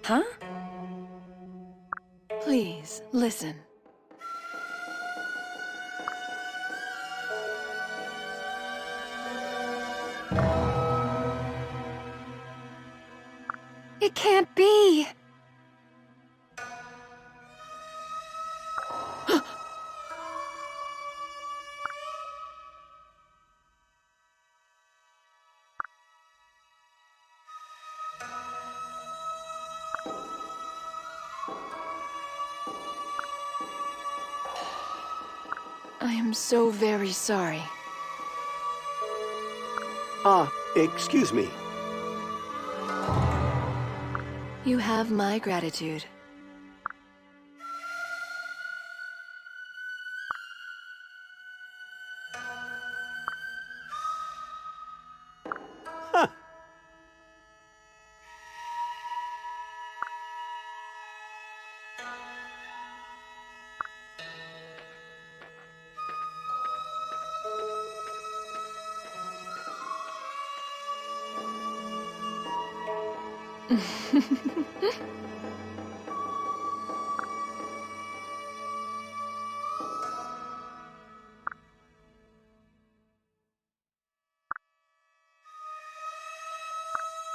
Huh? Please, listen. It can't be! I am so very sorry. Excuse me. You have my gratitude. Huh.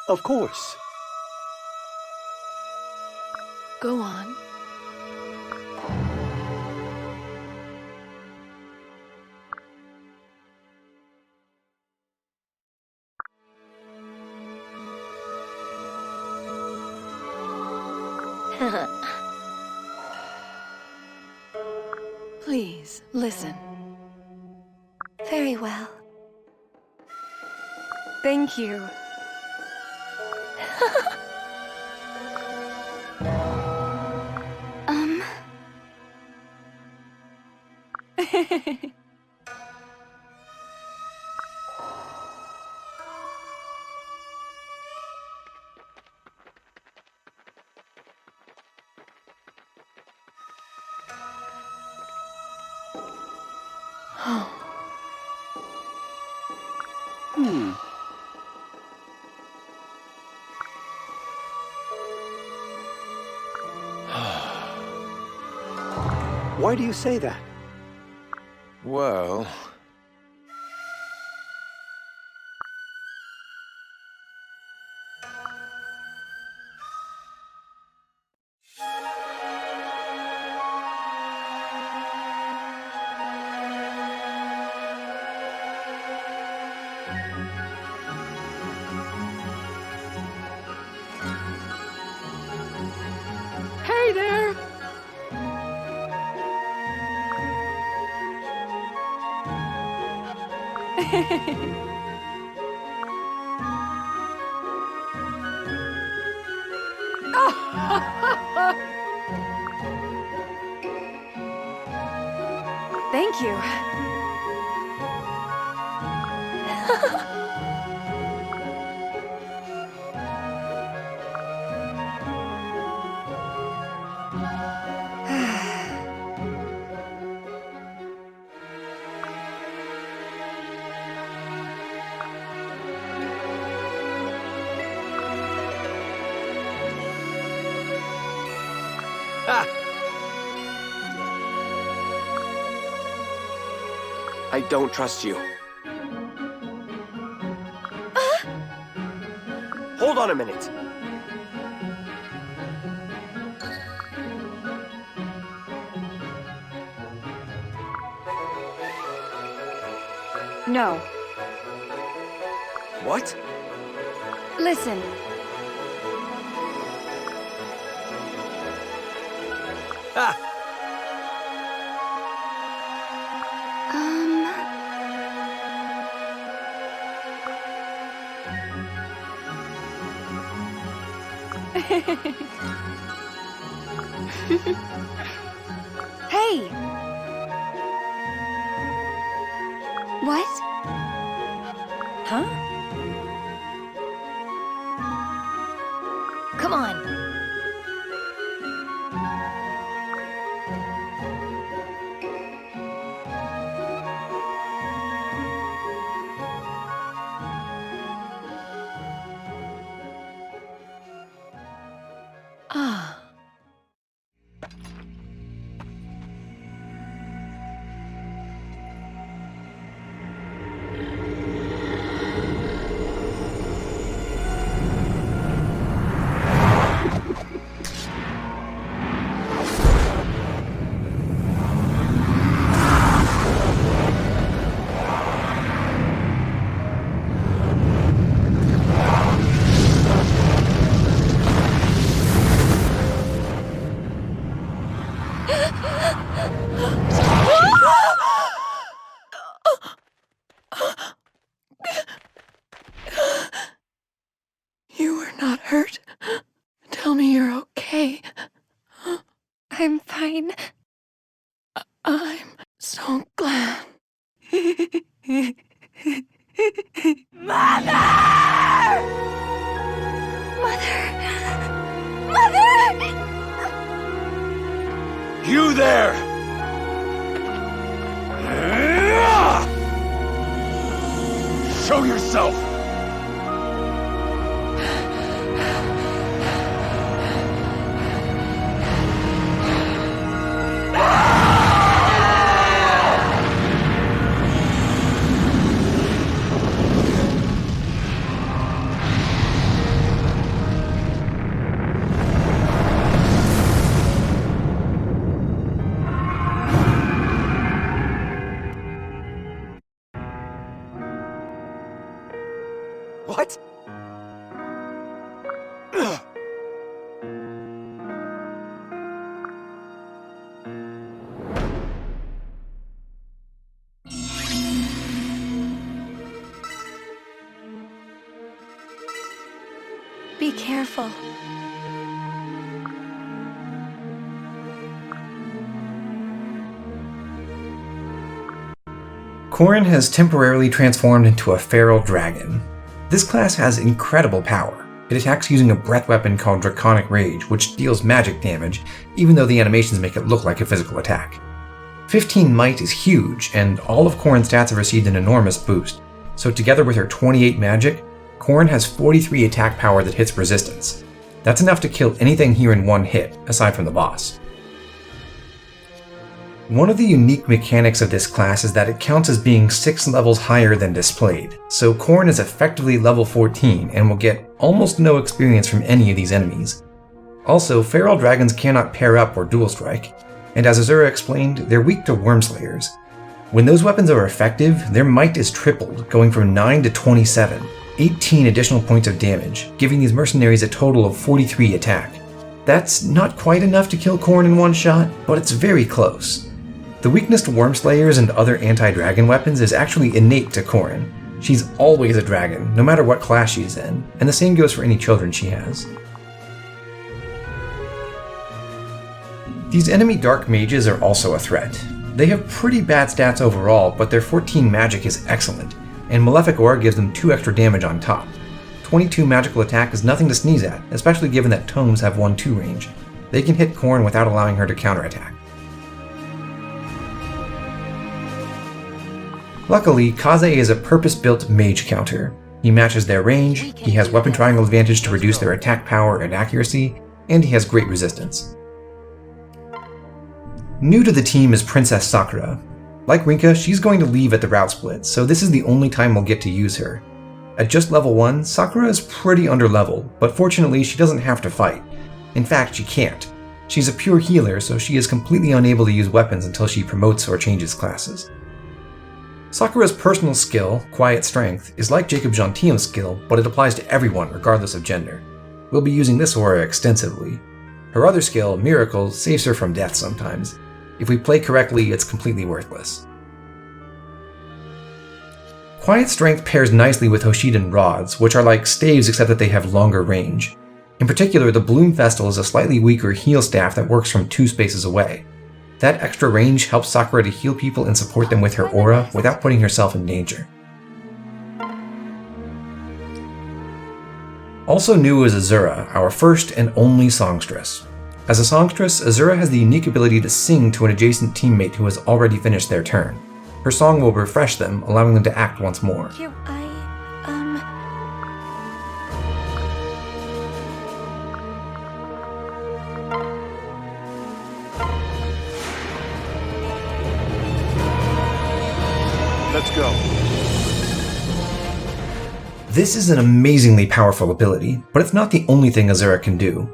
Of course. Go on. Please, listen. Very well. Thank you. Why do you say that? Well... Hey there! Thank you. Ha! I don't trust you. Hold on a minute. No. What? Listen. Ah! Hey! What? Huh? Come on. Ah. You were not hurt. Tell me you're okay. I'm fine. I'm so glad. Mother! Mother! You there! Show yourself! What? Be careful. Corrin has temporarily transformed into a feral dragon. This class has incredible power. It attacks using a breath weapon called Draconic Rage, which deals magic damage, even though the animations make it look like a physical attack. 15 might is huge, and all of Corrin's stats have received an enormous boost, so together with her 28 magic, Corrin has 43 attack power that hits resistance. That's enough to kill anything here in one hit, aside from the boss. One of the unique mechanics of this class is that it counts as being 6 levels higher than displayed, so Corrin is effectively level 14 and will get almost no experience from any of these enemies. Also, feral dragons cannot pair up or dual strike, and as Azura explained, they're weak to Wormslayers. When those weapons are effective, their might is tripled, going from 9 to 27, 18 additional points of damage, giving these mercenaries a total of 43 attack. That's not quite enough to kill Corrin in one shot, but it's very close. The weakness to Wormslayers and other anti-dragon weapons is actually innate to Corrin. She's always a dragon, no matter what class she's in, and the same goes for any children she has. These enemy dark mages are also a threat. They have pretty bad stats overall, but their 14 magic is excellent, and Malefic Aura gives them 2 extra damage on top. 22 magical attack is nothing to sneeze at, especially given that tomes have 1-2 range. They can hit Corrin without allowing her to counterattack. Luckily, Kaze is a purpose-built mage counter. He matches their range, he has weapon triangle advantage to reduce their attack power and accuracy, and he has great resistance. New to the team is Princess Sakura. Like Rinka, she's going to leave at the route split, so this is the only time we'll get to use her. At just level 1, Sakura is pretty underleveled, but fortunately she doesn't have to fight. In fact, she can't. She's a pure healer, so she is completely unable to use weapons until she promotes or changes classes. Sakura's personal skill, Quiet Strength, is like Jakob Gentil's skill, but it applies to everyone regardless of gender. We'll be using this aura extensively. Her other skill, Miracle, saves her from death sometimes. If we play correctly, it's completely worthless. Quiet Strength pairs nicely with Hoshido rods, which are like staves except that they have longer range. In particular, the Bloom Festal is a slightly weaker heal staff that works from 2 spaces away. That extra range helps Sakura to heal people and support them with her aura without putting herself in danger. Also new is Azura, our first and only songstress. As a songstress, Azura has the unique ability to sing to an adjacent teammate who has already finished their turn. Her song will refresh them, allowing them to act once more. Let's go. This is an amazingly powerful ability, but it's not the only thing Azura can do.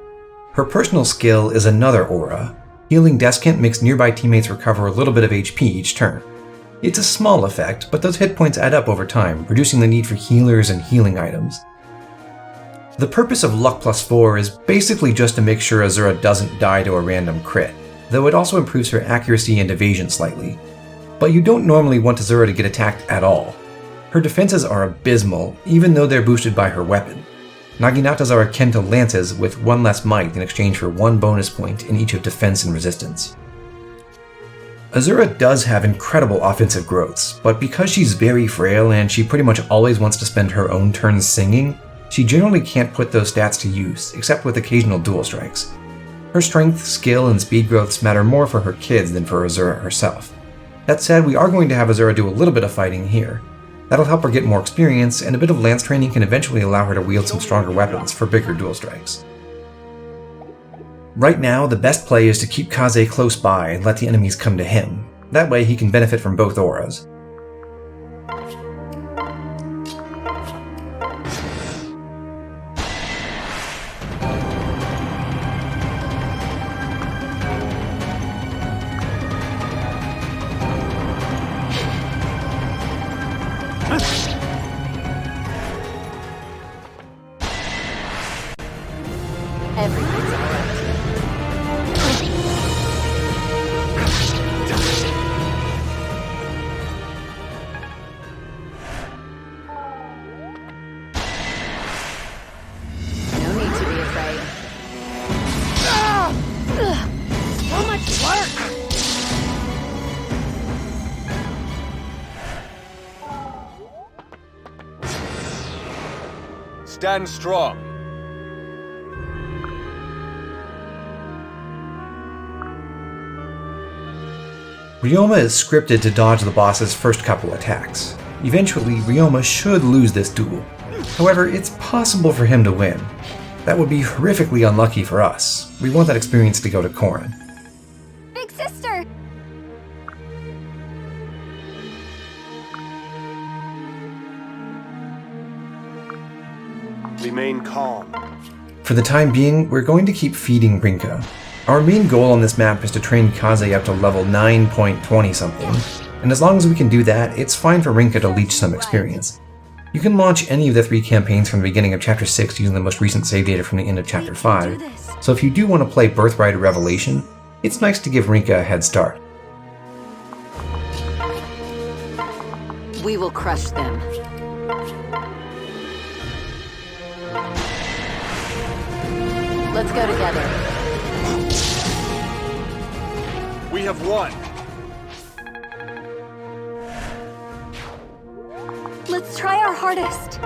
Her personal skill is another aura. Healing Descant makes nearby teammates recover a little bit of HP each turn. It's a small effect, but those hit points add up over time, reducing the need for healers and healing items. The purpose of Luck plus 4 is basically just to make sure Azura doesn't die to a random crit, though it also improves her accuracy and evasion slightly. But you don't normally want Azura to get attacked at all. Her defenses are abysmal, even though they're boosted by her weapon. Naginatas are akin to lances with one less might in exchange for one bonus point in each of defense and resistance. Azura does have incredible offensive growths, but because she's very frail and she pretty much always wants to spend her own turns singing, she generally can't put those stats to use, except with occasional dual strikes. Her strength, skill, and speed growths matter more for her kids than for Azura herself. That said, we are going to have Azura do a little bit of fighting here. That'll help her get more experience, and a bit of lance training can eventually allow her to wield some stronger weapons for bigger dual strikes. Right now, the best play is to keep Kaze close by and let the enemies come to him. That way he can benefit from both auras. Stand strong. Ryoma is scripted to dodge the boss's first couple attacks. Eventually, Ryoma should lose this duel. However, it's possible for him to win. That would be horrifically unlucky for us. We want that experience to go to Korin. Big sister! Remain calm. For the time being, we're going to keep feeding Rinka. Our main goal on this map is to train Kaze up to level 9.20 something, and as long as we can do that, it's fine for Rinka to leech some experience. You can launch any of the 3 campaigns from the beginning of Chapter 6 using the most recent save data from the end of Chapter 5, so if you do want to play Birthright or Revelation, it's nice to give Rinka a head start. We will crush them. Let's go together. We have won. Let's try our hardest.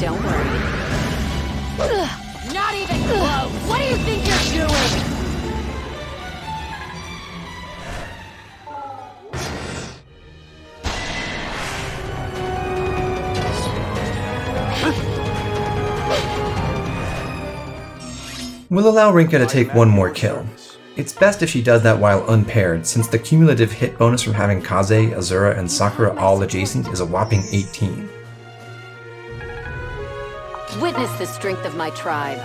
Don't worry. Not even close! What do you think you're doing? We'll allow Rinka to take one more kill. It's best if she does that while unpaired, since the cumulative hit bonus from having Kaze, Azura, and Sakura all adjacent is a whopping 18. Witness the strength of my tribe.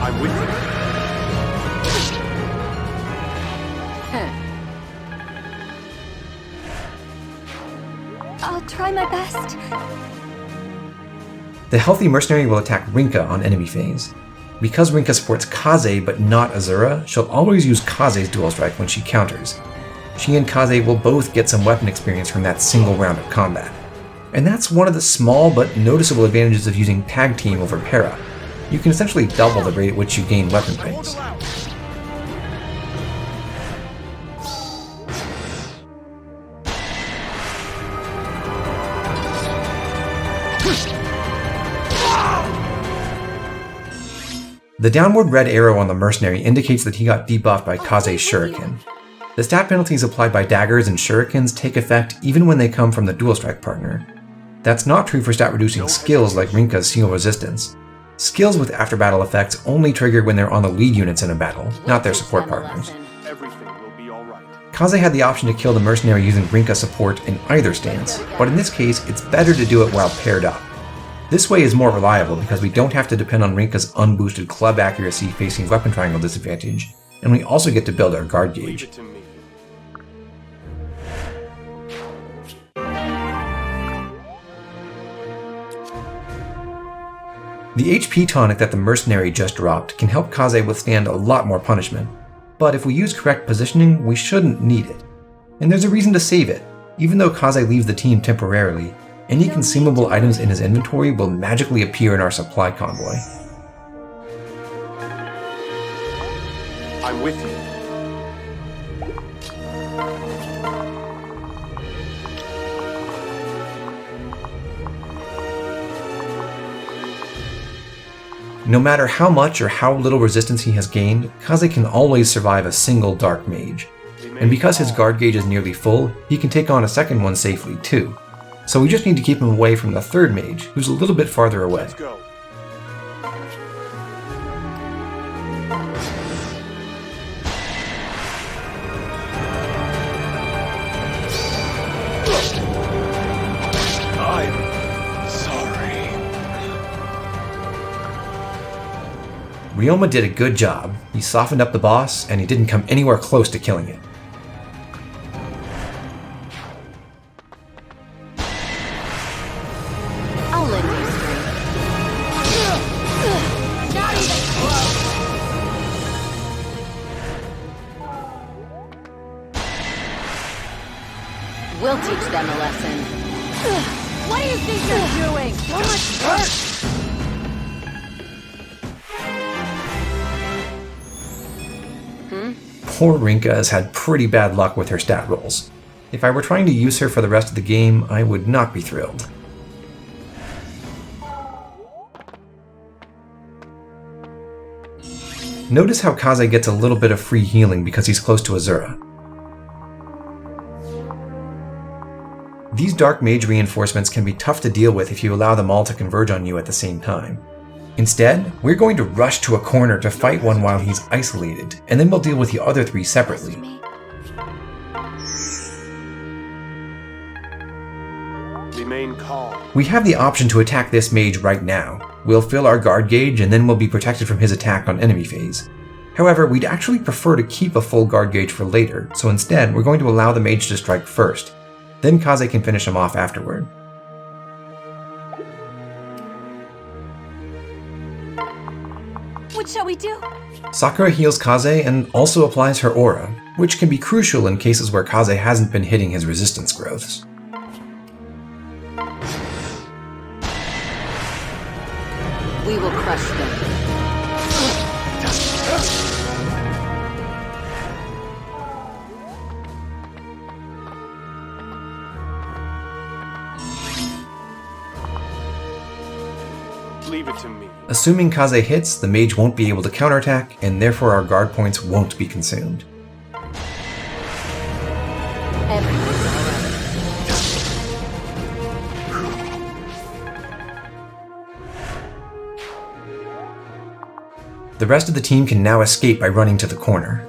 I'm with you. I'll try my best. The healthy mercenary will attack Rinka on enemy phase. Because Rinka supports Kaze but not Azura, she'll always use Kaze's dual strike when she counters. She and Kaze will both get some weapon experience from that single round of combat. And that's one of the small but noticeable advantages of using tag team over para. You can essentially double the rate at which you gain weapon ranks. The downward red arrow on the mercenary indicates that he got debuffed by Kaze's shuriken. The stat penalties applied by daggers and shurikens take effect even when they come from the dual strike partner. That's not true for stat reducing skills like Rinka's seal resistance. Skills with after battle effects only trigger when they're on the lead units in a battle, not their support partners. Everything will be alright. Kaze had the option to kill the mercenary using Rinka support in either stance, but in this case it's better to do it while paired up. This way is more reliable because we don't have to depend on Rinka's unboosted club accuracy facing weapon triangle disadvantage, and we also get to build our guard Leave gauge. it to me. The HP tonic that the mercenary just dropped can help Kaze withstand a lot more punishment, but if we use correct positioning, we shouldn't need it. And there's a reason to save it. Even though Kaze leaves the team temporarily, any consumable items in his inventory will magically appear in our supply convoy. I'm with you. No matter how much or how little resistance he has gained, Kaze can always survive a single Dark Mage. And because his guard gauge is nearly full, he can take on a second one safely too. So we just need to keep him away from the third mage, who's a little bit farther away. Let's go. I'm sorry. Ryoma did a good job. He softened up the boss, and he didn't come anywhere close to killing it. I'll lend you strength. Not even close. We'll teach them a lesson. What do you think you're doing? So much work. Poor Rinka has had pretty bad luck with her stat rolls. If I were trying to use her for the rest of the game, I would not be thrilled. Notice how Kaze gets a little bit of free healing because he's close to Azura. These Dark Mage reinforcements can be tough to deal with if you allow them all to converge on you at the same time. Instead, we're going to rush to a corner to fight one while he's isolated, and then we'll deal with the other three separately. Remain calm. We have the option to attack this mage right now. We'll fill our guard gauge and then we'll be protected from his attack on enemy phase. However, we'd actually prefer to keep a full guard gauge for later, so instead we're going to allow the mage to strike first. Then Kaze can finish him off afterward. What shall we do? Sakura heals Kaze and also applies her aura, which can be crucial in cases where Kaze hasn't been hitting his resistance growths. We will crush them. Leave it to me. Assuming Kaze hits, the mage won't be able to counterattack, and therefore our guard points won't be consumed. Everything's alright. The rest of the team can now escape by running to the corner.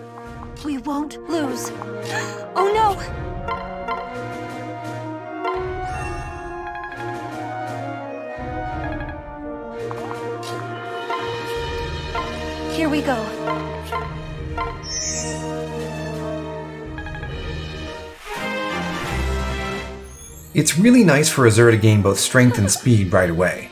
We won't lose. Oh no! Here we go. It's really nice for Azura to gain both strength and speed right away.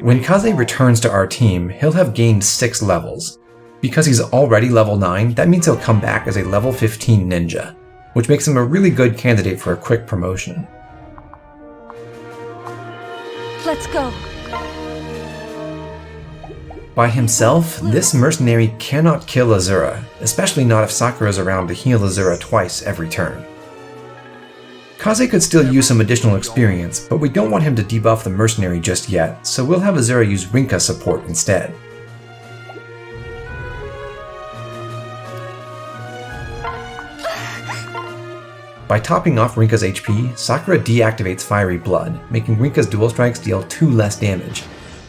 When Kaze returns to our team, he'll have gained 6 levels. Because he's already level 9, that means he'll come back as a level 15 ninja, which makes him a really good candidate for a quick promotion. Let's go. By himself, this mercenary cannot kill Azura, especially not if Sakura's around to heal Azura twice every turn. Kaze could still use some additional experience, but we don't want him to debuff the mercenary just yet, so we'll have Azura use Rinka support instead. By topping off Rinka's HP, Sakura deactivates Fiery Blood, making Rinka's dual strikes deal 2 less damage.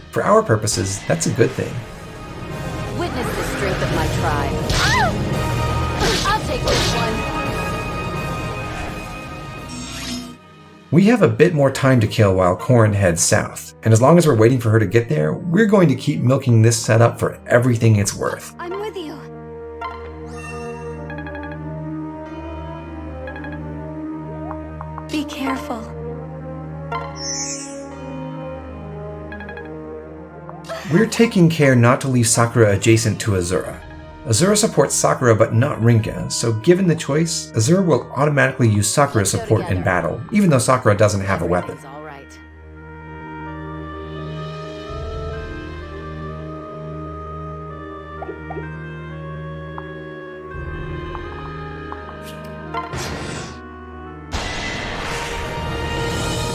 For our purposes, that's a good thing. Witness the strength of my tribe. I'll take this one. We have a bit more time to kill while Corrin heads south, and as long as we're waiting for her to get there, we're going to keep milking this setup for everything it's worth. I'm with you. Be careful. We're taking care not to leave Sakura adjacent to Azura. Azura supports Sakura but not Rinka, so given the choice, Azura will automatically use Sakura's support in battle, even though Sakura doesn't have a weapon. Everything's all right.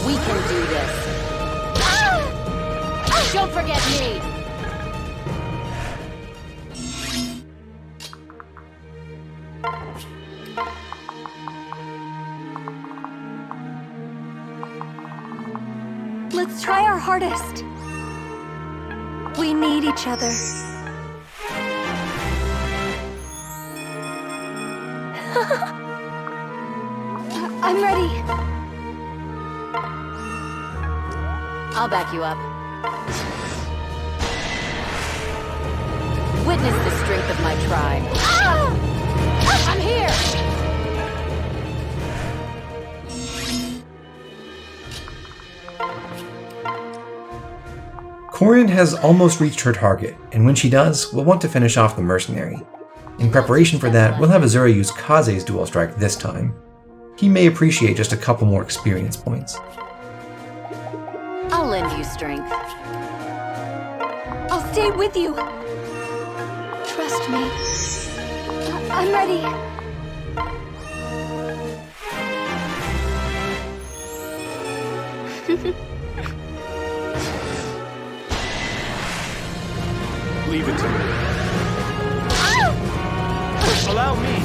We can do this. Don't forget me! Let's try our hardest. We need each other. I'm ready. I'll back you up. Witness the strength of my tribe. I'm here! Corrin has almost reached her target, and when she does, we'll want to finish off the mercenary. In preparation for that, we'll have Azura use Kaze's dual strike this time. He may appreciate just a couple more experience points. I'll lend you strength. I'll stay with you. Trust me. I'm ready. Leave it to me. Allow me.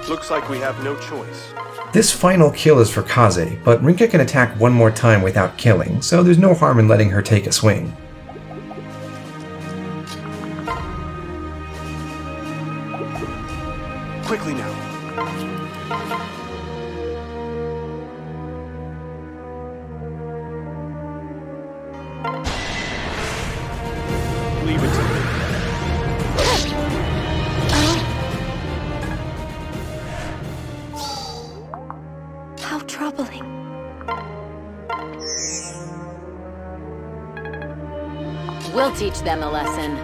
Looks like we have no choice. This final kill is for Kaze, but Rinka can attack one more time without killing, so there's no harm in letting her take a swing. Quickly now. Leave it to me. How troubling. We'll teach them a lesson.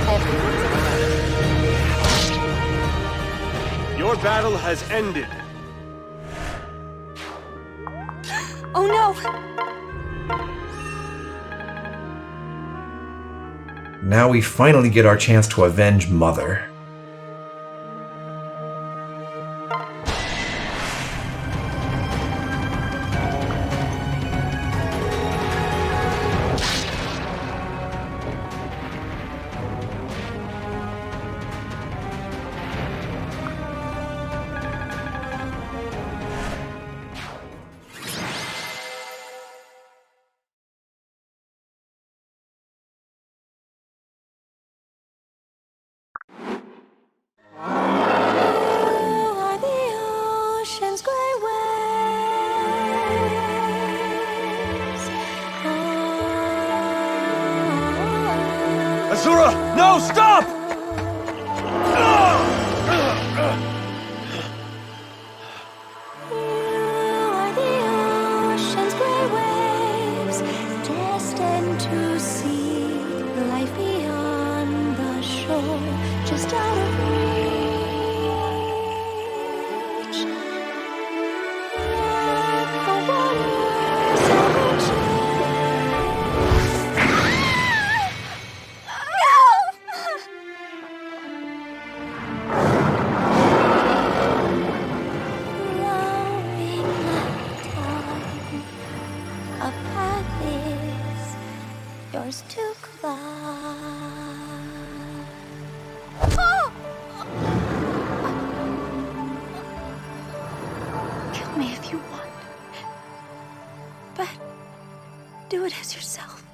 Everyone's alert. Your battle has ended. Oh no! Now we finally get our chance to avenge Mother. No, stop! are the ocean's gray waves, destined to see life beyond the shore, just out of reach. Let the waters Flowing like time, a path is yours to climb. Kill me if you want, but do it as yourself.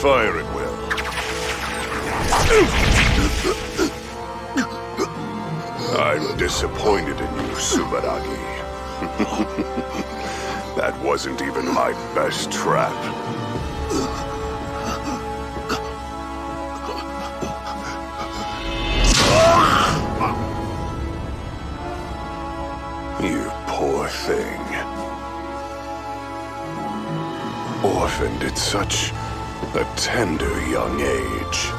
Fire at will. I'm disappointed in you, Subaragi. That wasn't even my best trap. You poor thing. Orphaned at such a tender young age.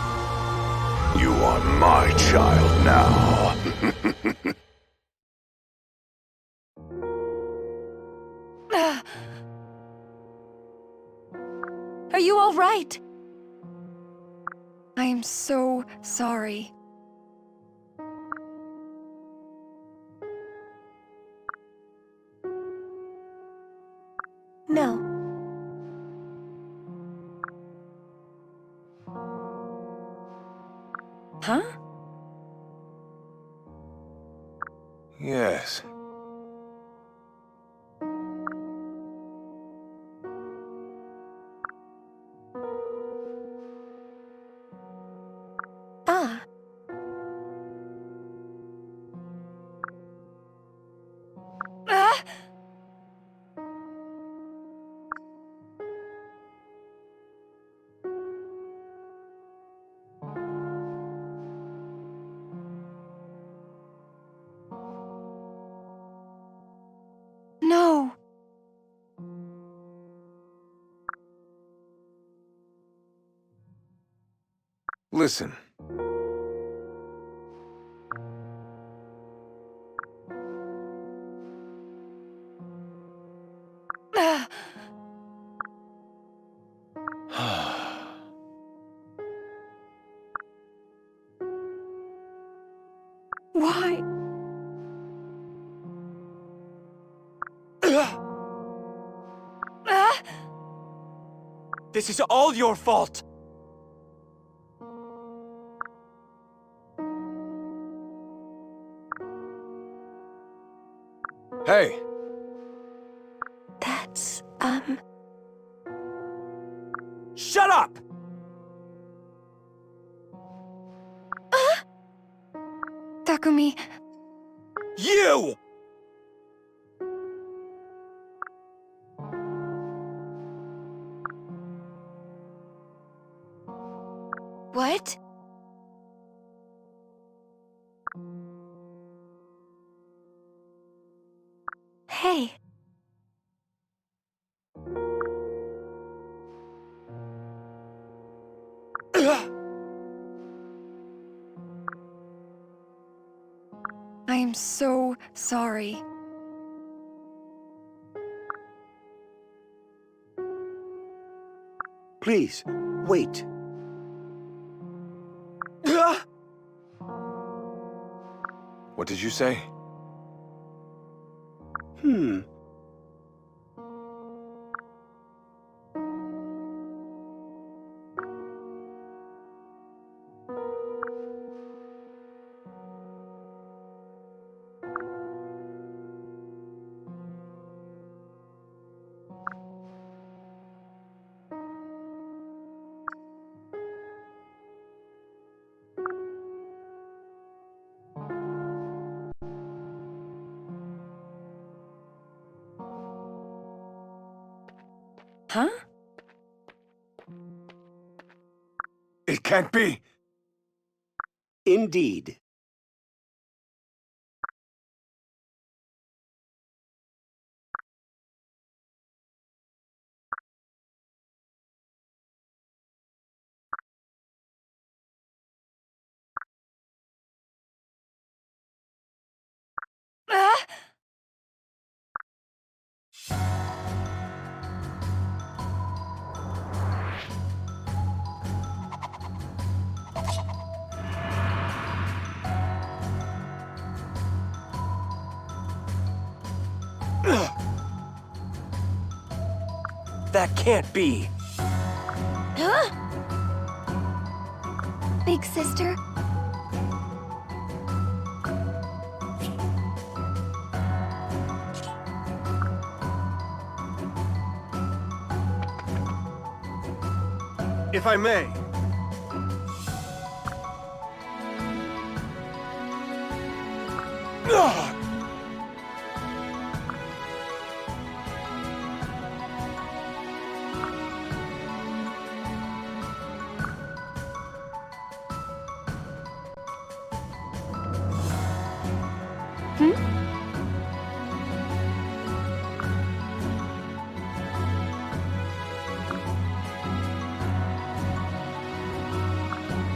You are my child now. Are you all right? I am so sorry. No. Huh? Yes. Ah. Ah! No. Listen. Ah! Why? Ah! This is all your fault! Hey! That's, Shut up! Takumi, You! what? hey. I am so sorry. Please, wait. What did you say? Huh? It can't be! Indeed. Ah! That can't be. Huh? Big sister? If I may. Ugh!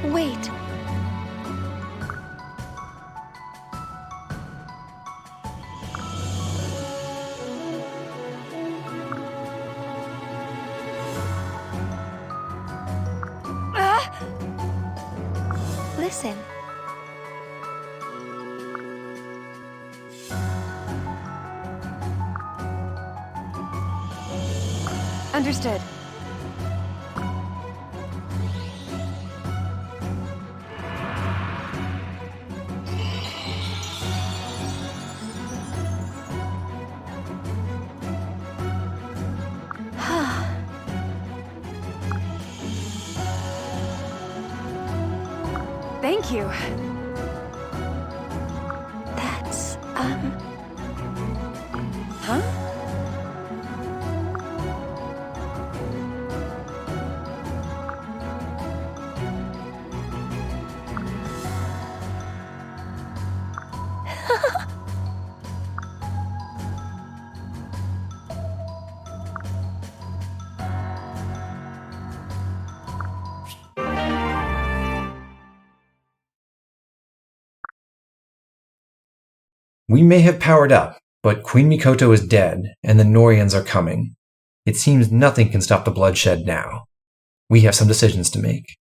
Wait. Ah! Listen. Understood. Thank you. That's, Huh? We may have powered up, but Queen Mikoto is dead, and the Norians are coming. It seems nothing can stop the bloodshed now. We have some decisions to make.